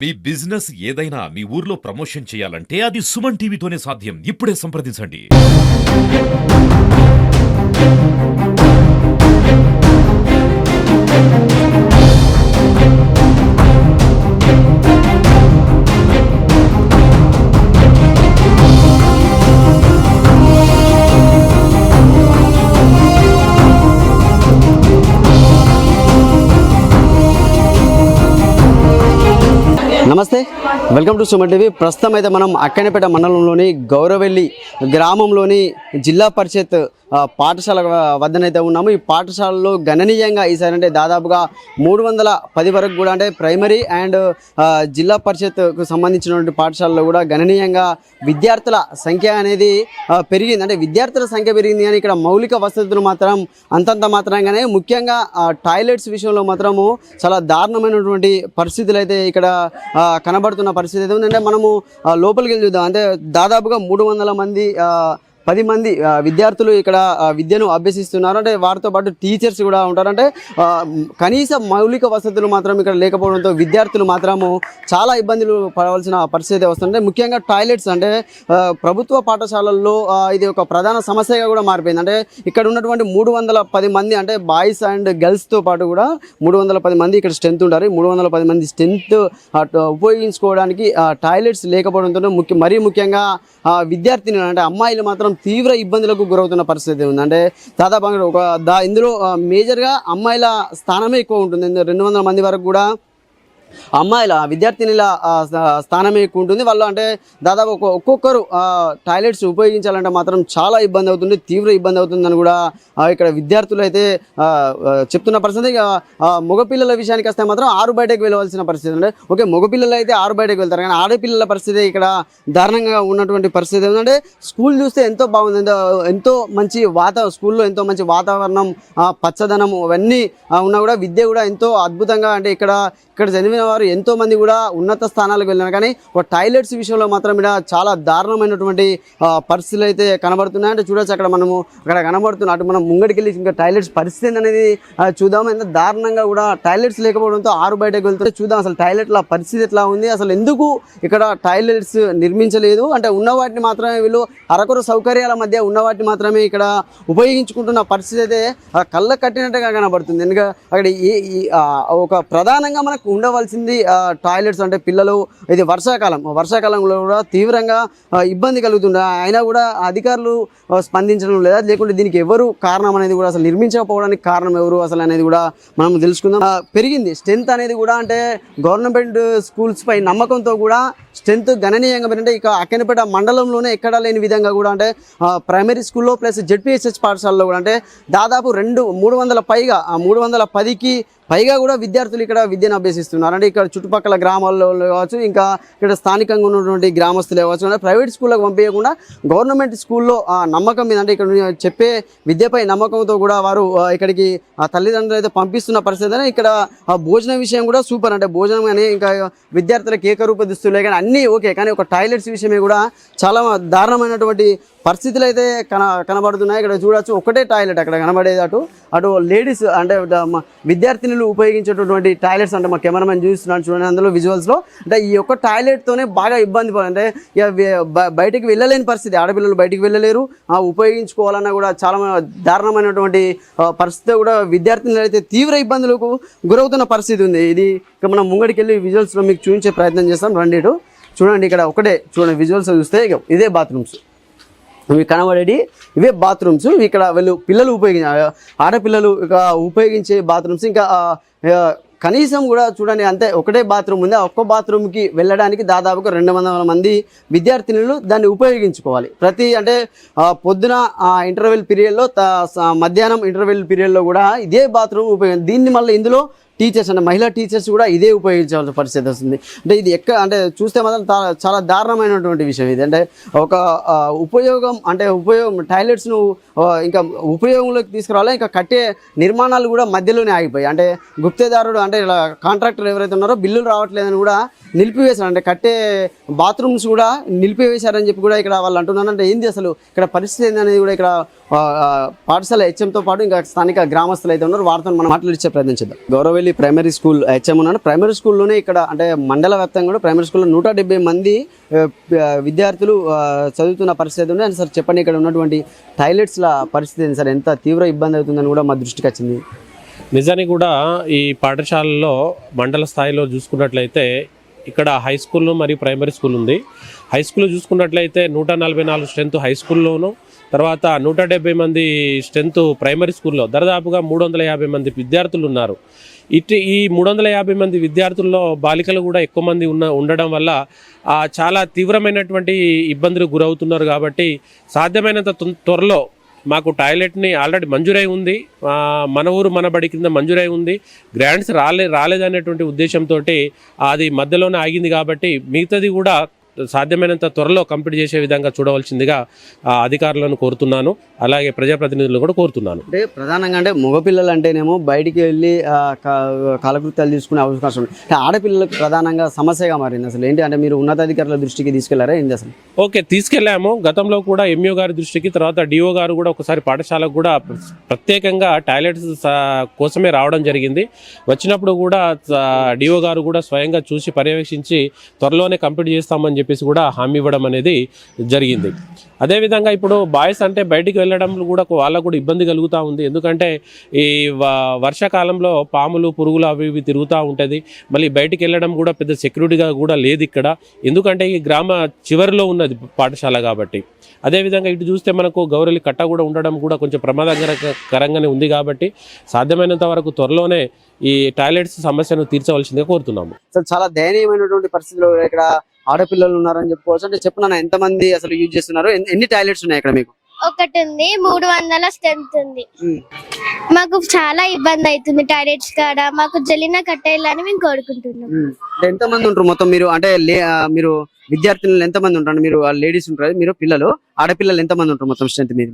మీ business ఏదైనా మీ ఊర్లో promotion చేయాలంటే అది సుమన్ టీవీతోనే సాధ్యం. ఇప్పుడే సంప్రదించండి. నమస్తే, వెల్కమ్ టు సుమన్ టీవీ. ప్రస్తుతం అయితే మనం అక్కనేపేట మండలంలోని గౌరవెల్లి గ్రామంలోని జిల్లా పరిషత్ పాఠశాల వద్దనైతే ఉన్నాము. ఈ పాఠశాలలో గణనీయంగా ఈసారి అంటే దాదాపుగా 310 వరకు కూడా అంటే ప్రైమరీ అండ్ జిల్లా పరిషత్కు సంబంధించినటువంటి పాఠశాలలో కూడా గణనీయంగా విద్యార్థుల సంఖ్య అనేది పెరిగింది. అంటే విద్యార్థుల సంఖ్య పెరిగింది కానీ ఇక్కడ మౌలిక వసతులు మాత్రం అంతంత మాత్రంగానే, ముఖ్యంగా టాయిలెట్స్ విషయంలో మాత్రము చాలా దారుణమైనటువంటి పరిస్థితులు అయితే ఇక్కడ కనబడుతున్న పరిస్థితి అయితే ఉందంటే మనము లోపలికి వెళ్ళి చూద్దాం. అంటే దాదాపుగా 10 మంది విద్యార్థులు ఇక్కడ విద్యను అభ్యసిస్తున్నారు. అంటే వారితో పాటు టీచర్స్ కూడా ఉంటారు. అంటే కనీస మౌలిక వసతులు మాత్రం ఇక్కడ లేకపోవడంతో విద్యార్థులు మాత్రము చాలా ఇబ్బందులు పడవలసిన పరిస్థితి వస్తుంది. ముఖ్యంగా టాయిలెట్స్ అంటే ప్రభుత్వ పాఠశాలల్లో ఇది ఒక ప్రధాన సమస్యగా కూడా మారిపోయింది. అంటే ఇక్కడ ఉన్నటువంటి 310 మంది అంటే బాయ్స్ అండ్ గర్ల్స్తో పాటు కూడా 310 మంది ఇక్కడ స్ట్రెంత్ ఉంటారు. 310 మంది స్ట్రెంత్ ఉపయోగించుకోవడానికి టాయిలెట్స్ లేకపోవడంతో మరీ ముఖ్యంగా విద్యార్థినులు అంటే అమ్మాయిలు మాత్రం తీవ్ర ఇబ్బందులకు గురవుతున్న పరిస్థితి ఉంది. అంటే దాదాపు ఇందులో మేజర్గా అమ్మాయిల స్థానమే ఎక్కువ ఉంటుంది. 200 మంది వరకు కూడా అమ్మాయిల విద్యార్థినిల స్థానమే ఎక్కువ ఉంటుంది. వాళ్ళు అంటే దాదాపు ఒక్కొక్కరు టాయిలెట్స్ ఉపయోగించాలంటే మాత్రం చాలా ఇబ్బంది అవుతుంది, తీవ్ర ఇబ్బంది అవుతుందని కూడా ఇక్కడ విద్యార్థులు అయితే చెప్తున్న పరిస్థితి. మగపిల్లల విషయానికి వస్తే మాత్రం 6 బయటకు వెళ్ళవలసిన పరిస్థితి. అంటే ఓకే, మగపిల్లలు అయితే 6 బయటకు వెళ్తారు కానీ ఆడపిల్లల పరిస్థితి ఇక్కడ దారుణంగా ఉన్నటువంటి పరిస్థితి ఏంటంటే స్కూల్ చూస్తే ఎంతో బాగుంది, ఎంతో మంచి స్కూల్లో ఎంతో మంచి వాతావరణం, పచ్చదనం అవన్నీ ఉన్నా కూడా విద్య కూడా ఎంతో అద్భుతంగా అంటే ఇక్కడ చదివిన వారు ఎంతో మంది కూడా ఉన్నత స్థానాలకు వెళ్ళినారు. కానీ ఒక టాయిలెట్స్ విషయంలో మాత్రం ఇక్కడ చాలా దారుణమైనటువంటి పరిస్థితులు అయితే కనబడుతున్నాయి. అంటే చూడొచ్చు అక్కడ కనబడుతున్న అటు మనం ముంగడికి వెళ్ళి ఇంకా టాయిలెట్స్ పరిస్థితి అనేది చూద్దాం. ఎంత దారుణంగా కూడా టాయిలెట్స్ లేకపోవడంతో 6 బయటకు వెళ్తుంటే చూద్దాం అసలు టాయిలెట్ల పరిస్థితి ఎట్లా ఉంది, అసలు ఎందుకు ఇక్కడ టాయిలెట్స్ నిర్మించలేదు. అంటే ఉన్న వాటిని మాత్రమే వీళ్ళు అరకొర సౌకర్యాల మధ్య ఉన్న వాటిని మాత్రమే ఇక్కడ ఉపయోగించుకుంటున్న పరిస్థితి అయితే కళ్ళ కట్టినట్టుగా కనబడుతుంది. ఎందుకంటే అక్కడ ఒక ప్రధానంగా మనకు ఉండవలసింది టాయిలెట్స్. అంటే పిల్లలు ఇది వర్షాకాలంలో కూడా తీవ్రంగా ఇబ్బంది కలుగుతుంది. అయినా కూడా అధికారులు స్పందించడం లేదా, లేకుంటే దీనికి ఎవరు కారణం అనేది కూడా అసలు నిర్మించకపోవడానికి కారణం ఎవరు అసలు అనేది కూడా మనం తెలుసుకుందాం. పెరిగింది స్ట్రెంత్ అనేది కూడా అంటే గవర్నమెంట్ స్కూల్స్ పై నమ్మకంతో కూడా స్ట్రెంత్ గణనీయంగా పెరిగింది. ఇక అక్కనేపేట మండలంలోనే ఎక్కడా లేని విధంగా కూడా అంటే ప్రైమరీ స్కూల్లో ప్లస్ జెడ్పీహెచ్ఎస్ పాఠశాలలో కూడా అంటే దాదాపు 310కి పైగా కూడా విద్యార్థులు ఇక్కడ విద్యను అభ్యసిస్తున్నారు. అంటే ఇక్కడ చుట్టుపక్కల గ్రామాల్లో కావచ్చు, ఇంకా ఇక్కడ స్థానికంగా ఉన్నటువంటి గ్రామస్తులు కావచ్చు, అంటే ప్రైవేట్ స్కూళ్ళకు పంపించకుండా గవర్నమెంట్ స్కూల్లో నమ్మకం మీద అంటే ఇక్కడ చెప్పే విద్యపై నమ్మకంతో కూడా వారు ఇక్కడికి తల్లిదండ్రులు అయితే పంపిస్తున్న పరిస్థితి. ఇక్కడ భోజనం విషయం కూడా సూపర్. అంటే భోజనం కానీ ఇంకా విద్యార్థులకు ఏకరూప దుస్తులే కానీ అన్నీ ఓకే, కానీ ఒక టాయిలెట్స్ విషయమే కూడా చాలా దారుణమైనటువంటి పరిస్థితులు అయితే కనబడుతున్నాయి. ఇక్కడ చూడొచ్చు ఒకటే టాయిలెట్ అక్కడ కనబడేది, అటు లేడీస్ అంటే విద్యార్థినులు ఉపయోగించేటటువంటి టాయిలెట్స్. అంటే మా కెమెరామెన్ చూస్తున్నాడు చూడండి అందులో విజువల్స్లో. అంటే ఈ ఒక్క టాయిలెట్తోనే బాగా ఇబ్బంది అంటే ఇక బయటికి వెళ్ళలేని పరిస్థితి, ఆడపిల్లలు బయటికి వెళ్ళలేరు, ఉపయోగించుకోవాలన్నా కూడా చాలా దారుణమైనటువంటి పరిస్థితి కూడా విద్యార్థినులు అయితే తీవ్ర ఇబ్బందులకు గురవుతున్న పరిస్థితి ఉంది. ఇది ఇక మనం ముంగడికి వెళ్ళి విజువల్స్లో మీకు చూపించే ప్రయత్నం చేస్తాం. రండి చూడండి, ఇక్కడ ఒకటే చూడండి విజువల్స్ చూస్తే ఇదే బాత్రూమ్స్, ఇవి కనబడేవి ఇవే బాత్రూమ్స్. ఇక్కడ పిల్లలు ఆడపిల్లలు ఉపయోగించే బాత్రూమ్స్. ఇంకా కనీసం కూడా చూడండి అంతే ఒకటే బాత్రూమ్ ఉంది. ఆ ఒక్క బాత్రూమ్కి వెళ్ళడానికి దాదాపుగా 200 మంది విద్యార్థినులు దాన్ని ఉపయోగించుకోవాలి. అంటే పొద్దున ఇంటర్వెల్ పీరియడ్లో, మధ్యాహ్నం ఇంటర్వెల్ పీరియడ్లో కూడా ఇదే బాత్రూమ్ దీన్ని మళ్ళీ ఇందులో టీచర్స్ అంటే మహిళా టీచర్స్ కూడా ఇదే ఉపయోగించాల్సిన పరిస్థితి వస్తుంది. అంటే ఇది అంటే చూస్తే మాత్రం చాలా దారుణమైనటువంటి విషయం ఇది. అంటే ఒక ఉపయోగం టాయిలెట్స్ను ఇంకా ఉపయోగంలోకి తీసుకురావాలి. ఇంకా కట్టే నిర్మాణాలు కూడా మధ్యలోనే ఆగిపోయాయి. అంటే గుప్తేదారుడు అంటే ఇలా కాంట్రాక్టర్ ఎవరైతే ఉన్నారో బిల్లులు రావట్లేదని కూడా నిలిపివేశారు. అంటే కట్టే బాత్రూమ్స్ కూడా నిలిపివేశారని చెప్పి కూడా ఇక్కడ వాళ్ళు అంటున్నారు. అంటే ఏంది అసలు ఇక్కడ పరిస్థితి ఏందనేది కూడా ఇక్కడ పాఠశాల హెచ్ఎంతో పాటు ఇంకా స్థానిక గ్రామస్తులు అయితే ఉన్నారు, వారితో మనం మాట్లాడిచ్చే ప్రయత్నం చేద్దాం. Gouravelli Gouravelli primary school HM ఉన్నాను. ప్రైమరీ స్కూల్లోనే ఇక్కడ అంటే మండల వ్యాప్తంగా కూడా ప్రైమరీ స్కూల్లో 170 మంది విద్యార్థులు చదువుతున్న పరిస్థితి ఉంది. అండ్ సార్ చెప్పండి, ఇక్కడ ఉన్నటువంటి టాయిలెట్స్ల పరిస్థితి ఏంటి సార్? ఎంత తీవ్ర ఇబ్బంది అవుతుందని కూడా మా దృష్టికి వచ్చింది. నిజానికి కూడా ఈ పాఠశాలలో మండల స్థాయిలో చూసుకున్నట్లయితే ఇక్కడ హై స్కూల్ మరియు ప్రైమరీ స్కూల్ ఉంది. హై స్కూల్ చూసుకున్నట్లయితే 144 స్ట్రెంత్ హై స్కూల్లోను, తర్వాత 170 మంది స్ట్రెంత్ ప్రైమరీ స్కూల్లో, దాదాపుగా 350 మంది విద్యార్థులు ఉన్నారు. ఈ 350 మంది విద్యార్థుల్లో బాలికలు కూడా ఎక్కువ మంది ఉండడం వల్ల చాలా తీవ్రమైనటువంటి ఇబ్బందులు గురవుతున్నారు. కాబట్టి సాధ్యమైనంత త్వరలో మాకు టాయిలెట్ని ఆల్రెడీ మంజూరై ఉంది, మన ఊరు మన బడి కింద మంజూరై ఉంది. గ్రాంట్స్ రాలేదనేటువంటి ఉద్దేశంతో అది మధ్యలోనే ఆగింది. కాబట్టి మిగతాది కూడా సాధ్యమైనంత త్వరలో కంప్లీట్ చేసే విధంగా చూడవలసిందిగా అధికారులను కోరుతున్నాను, అలాగే ప్రజాప్రతినిధులను కూడా కోరుతున్నాను. అంటే ప్రధానంగా అంటే మగపిల్లలు అంటేనేమో బయటికి వెళ్ళి కాలకృత్యాలు తీసుకునే అవకాశం ఉంది. అంటే ఆడపిల్లలకు ప్రధానంగా సమస్యగా మారింది. అసలు ఏంటి అంటే మీరు ఉన్నతాధికారుల దృష్టికి తీసుకెళ్లారా ఏంటి అసలు? ఓకే, తీసుకెళ్ళాము. గతంలో కూడా ఎంఈఓ గారి దృష్టికి, తర్వాత డిఓ గారు కూడా ఒకసారి పాఠశాలకు కూడా ప్రత్యేకంగా టాయిలెట్స్ కోసమే రావడం జరిగింది. వచ్చినప్పుడు కూడా డిఓ గారు కూడా స్వయంగా చూసి పర్యవేక్షించి త్వరలోనే కంప్లీట్ చేస్తామని చెప్పేసి కూడా హామీ ఇవ్వడం అనేది జరిగింది. అదేవిధంగా ఇప్పుడు బాయ్స్ అంటే బయటికి వెళ్ళడం కూడా వాళ్ళకు కూడా ఇబ్బంది కలుగుతూ ఉంది. ఎందుకంటే ఈ వర్షాకాలంలో పాములు పురుగులు అవి ఇవి తిరుగుతూ ఉంటుంది. మళ్ళీ బయటికి వెళ్ళడం కూడా పెద్ద సెక్యూరిటీగా కూడా లేదు ఇక్కడ, ఎందుకంటే ఈ గ్రామ చివరిలో ఉన్నది పాఠశాల కాబట్టి. అదేవిధంగా ఇటు చూస్తే మనకు గౌరలి కట్ట కూడా ఉండడం కూడా కొంచెం ప్రమాదకరంగానే ఉంది. కాబట్టి సాధ్యమైనంత వరకు త్వరలోనే ఈ టాయిలెట్స్ సమస్యను తీర్చవలసిందిగా కోరుతున్నాము. చాలా దయనీయమైనటువంటి పరిస్థితుల్లో ఇక్కడ ఆడపిల్లలు ఉన్నారని చెప్పుకోవచ్చు. అంటే చెప్పిన ఎంతమంది అసలు యూజ్ చేస్తున్నారు? ఎన్ని టాయిలెట్స్ ఉన్నాయి ఇక్కడ మీకు? ఒకటి ఉంది, 300 స్ట్రెంత్ ఉంది. మాకు చాలా ఇబ్బంది అవుతుంది టాయిలెట్స్ కాడ. మాకు జల్లిన కట్టేయాలని మేము కోరుకుంటున్నాం. ఎంత మంది ఉంటారు మొత్తం మీరు? అంటే మీరు విద్యార్థులు ఎంత మంది ఉంటారు? మీరు లేడీస్ ఉంటారు, మీరు పిల్లలు, ఆడపిల్లలు ఎంత మంది ఉంటారు మొత్తం స్ట్రెంత్ మీది?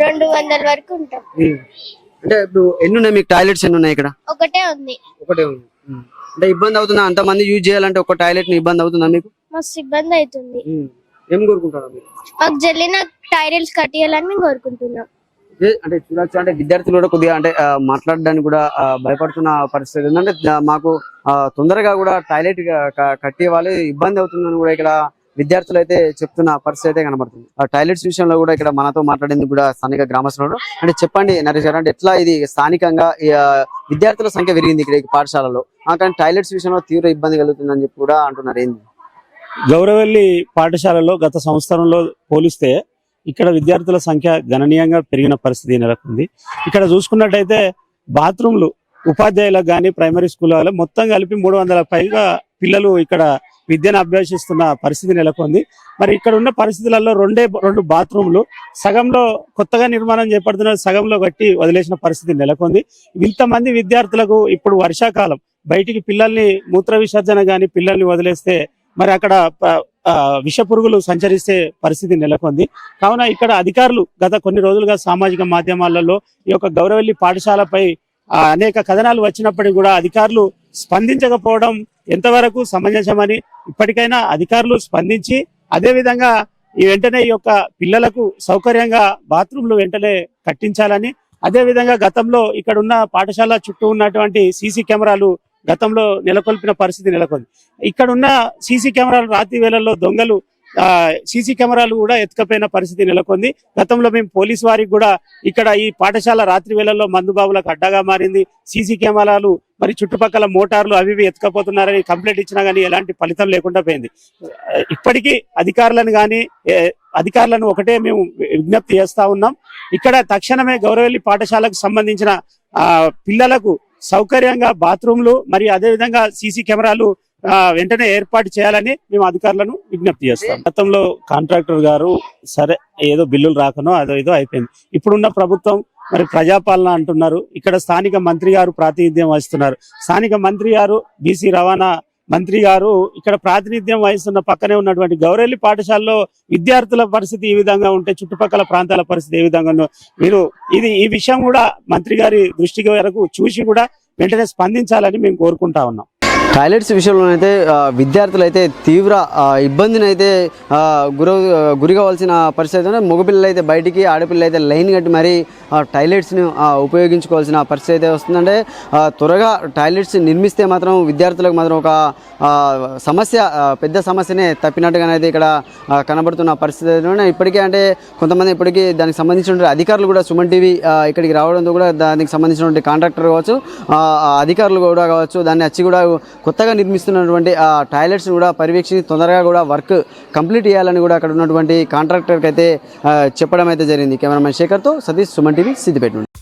200 వరకు ఉంటాం. అంటే ఇప్పుడు ఎన్ని ఉన్నాయి మీకు టాయిలెట్స్? ఎన్ని ఉన్నాయి ఇక్కడ? ఒకటే ఉంది. ఒకటే ఉంది. అంటే ఇబ్బంది అవుతుందా అంత మంది యూజ్ చేయాలంటే? ఒక టాయిలెట్ ని ఇబ్బంది అవుతుందా మీకు? మస్తు ఇబ్బంది అవుతుంది. ఏం కోరుకుంటారు మీరు? మాకు జల్లిన టాయిలెట్స్ కట్టేయాలని మేము కోరుకుంటున్నాం. అంటే చూడొచ్చు, అంటే విద్యార్థులు కూడా కొద్దిగా అంటే మాట్లాడడానికి కూడా భయపడుతున్న పరిస్థితి ఉందంటే మాకు తొందరగా కూడా టాయిలెట్ కట్టేవాళ్ళు ఇబ్బంది అవుతుందని కూడా ఇక్కడ విద్యార్థులు అయితే చెప్తున్న పరిస్థితి అయితే కనబడుతుంది. ఆ టాయిలెట్స్ విషయంలో కూడా ఇక్కడ మనతో మాట్లాడేందుకు కూడా స్థానిక గ్రామస్తులు. అంటే చెప్పండి నరేష్ గారు, అంటే ఎట్లా ఇది స్థానికంగా విద్యార్థుల సంఖ్య పెరిగింది ఇక్కడ పాఠశాలలో, కానీ టాయిలెట్స్ విషయంలో తీవ్ర ఇబ్బంది కలుగుతుందని చెప్పి కూడా అంటున్నారు. ఏంది? గౌరవెల్లి పాఠశాలలో గత సంవత్సరంలో పోలిస్తే ఇక్కడ విద్యార్థుల సంఖ్య గణనీయంగా పెరిగిన పరిస్థితి నెలకొంది. ఇక్కడ చూసుకున్నట్టయితే బాత్రూమ్లు ఉపాధ్యాయులకు కానీ ప్రైమరీ స్కూల్ వాళ్ళు మొత్తం కలిపి 300 పైగా పిల్లలు ఇక్కడ విద్యను అభ్యసిస్తున్న పరిస్థితి నెలకొంది. మరి ఇక్కడ ఉన్న పరిస్థితులలో 2 బాత్రూమ్లు సగంలో కొత్తగా నిర్మాణం చేపడుతున్న సగంలో కట్టి వదిలేసిన పరిస్థితి నెలకొంది. ఇంతమంది విద్యార్థులకు ఇప్పుడు వర్షాకాలం బయటికి పిల్లల్ని మూత్ర విసర్జన కానీ పిల్లల్ని వదిలేస్తే మరి అక్కడ విష పురుగులు సంచరిస్తే పరిస్థితి నెలకొంది. కావున ఇక్కడ అధికారులు గత కొన్ని రోజులుగా సామాజిక మాధ్యమాలలో ఈ యొక్క గౌరవెల్లి పాఠశాలపై అనేక కథనాలు వచ్చినప్పటికీ కూడా అధికారులు స్పందించకపోవడం ఎంతవరకు సమంజసమని, ఇప్పటికైనా అధికారులు స్పందించి అదేవిధంగా వెంటనే ఈ యొక్క పిల్లలకు సౌకర్యంగా బాత్రూంలు వెంటనే కట్టించాలని, అదేవిధంగా గతంలో ఇక్కడ ఉన్న పాఠశాల చుట్టూ ఉన్నటువంటి సీసీ కెమెరాలు గతంలో నెలకొల్పిన పరిస్థితి నెలకొంది. ఇక్కడ ఉన్న సీసీ కెమెరాలు రాత్రి వేళల్లో దొంగలు సీసీ కెమెరాలు కూడా ఎత్తుకపోయిన పరిస్థితి నెలకొంది. గతంలో మేము పోలీసు వారికి కూడా ఇక్కడ ఈ పాఠశాల రాత్రి వేళల్లో మందుబాబులకు అడ్డాగా మారింది, సీసీ కెమెరాలు మరి చుట్టుపక్కల మోటార్లు అవి ఎత్తుకపోతున్నారని కంప్లైంట్ ఇచ్చినా కానీ ఎలాంటి ఫలితం లేకుండా పోయింది. ఇప్పటికీ అధికారులను ఒకటే మేము విజ్ఞప్తి చేస్తా ఉన్నాం, ఇక్కడ తక్షణమే గౌరవెల్లి పాఠశాలకు సంబంధించిన పిల్లలకు సౌకర్యంగా బాత్రూమ్లు మరియు అదేవిధంగా సీసీ కెమెరాలు వెంటనే ఏర్పాటు చేయాలని మేము అధికారులను విజ్ఞప్తి చేస్తాం. గతంలో కాంట్రాక్టర్ గారు సరే ఏదో బిల్లులు రాకనో ఏదో అయిపోయింది. ఇప్పుడున్న ప్రభుత్వం మరి ప్రజాపాలన అంటున్నారు. ఇక్కడ స్థానిక మంత్రి గారు ప్రాతినిధ్యం వహిస్తున్నారు. స్థానిక మంత్రి గారు బీసీ రవాణా మంత్రి గారు ఇక్కడ ప్రాతినిధ్యం వహిస్తున్న పక్కనే ఉన్నటువంటి గౌరవెల్లి పాఠశాలలో విద్యార్థుల పరిస్థితి ఈ విధంగా ఉంటే చుట్టుపక్కల ప్రాంతాల పరిస్థితి ఏ విధంగా మీరు ఈ విషయం కూడా మంత్రి గారి దృష్టికి వరకు చూసి కూడా వెంటనే స్పందించాలని మేము కోరుకుంటా ఉన్నాం. టాయిలెట్స్ విషయంలో అయితే విద్యార్థులు అయితే తీవ్ర ఇబ్బందిని అయితే గురి కావాల్సిన పరిస్థితి ఉంది. మగపిల్లలు అయితే బయటికి, ఆడపిల్లలు అయితే లైన్ కట్టి మరీ టాయిలెట్స్ని ఉపయోగించుకోవాల్సిన పరిస్థితి అయితే వస్తుందంటే త్వరగా టాయిలెట్స్ నిర్మిస్తే మాత్రం విద్యార్థులకు మాత్రం ఒక సమస్య, పెద్ద సమస్యనే తప్పినట్టుగానైతే ఇక్కడ కనబడుతున్న పరిస్థితి అయితే ఇప్పటికే అంటే కొంతమంది ఇప్పటికీ దానికి సంబంధించిన అధికారులు కూడా సుమన్ టీవీ ఇక్కడికి రావడంతో కూడా దానికి సంబంధించినటువంటి కాంట్రాక్టర్ కావచ్చు, అధికారులు కూడా కావచ్చు, దాన్ని వచ్చి కూడా కొత్తగా నిర్మిస్తున్నటువంటి టాయిలెట్స్ కూడా పర్యవేక్షించి తొందరగా కూడా వర్క్ కంప్లీట్ చేయాలని కూడా అక్కడ ఉన్నటువంటి కాంట్రాక్టర్కి అయితే చెప్పడం అయితే జరిగింది. కెమెరామెన్ శేఖర్తో సతీష్, సుమన్ టీవీ, సిద్దిపేట నుండి.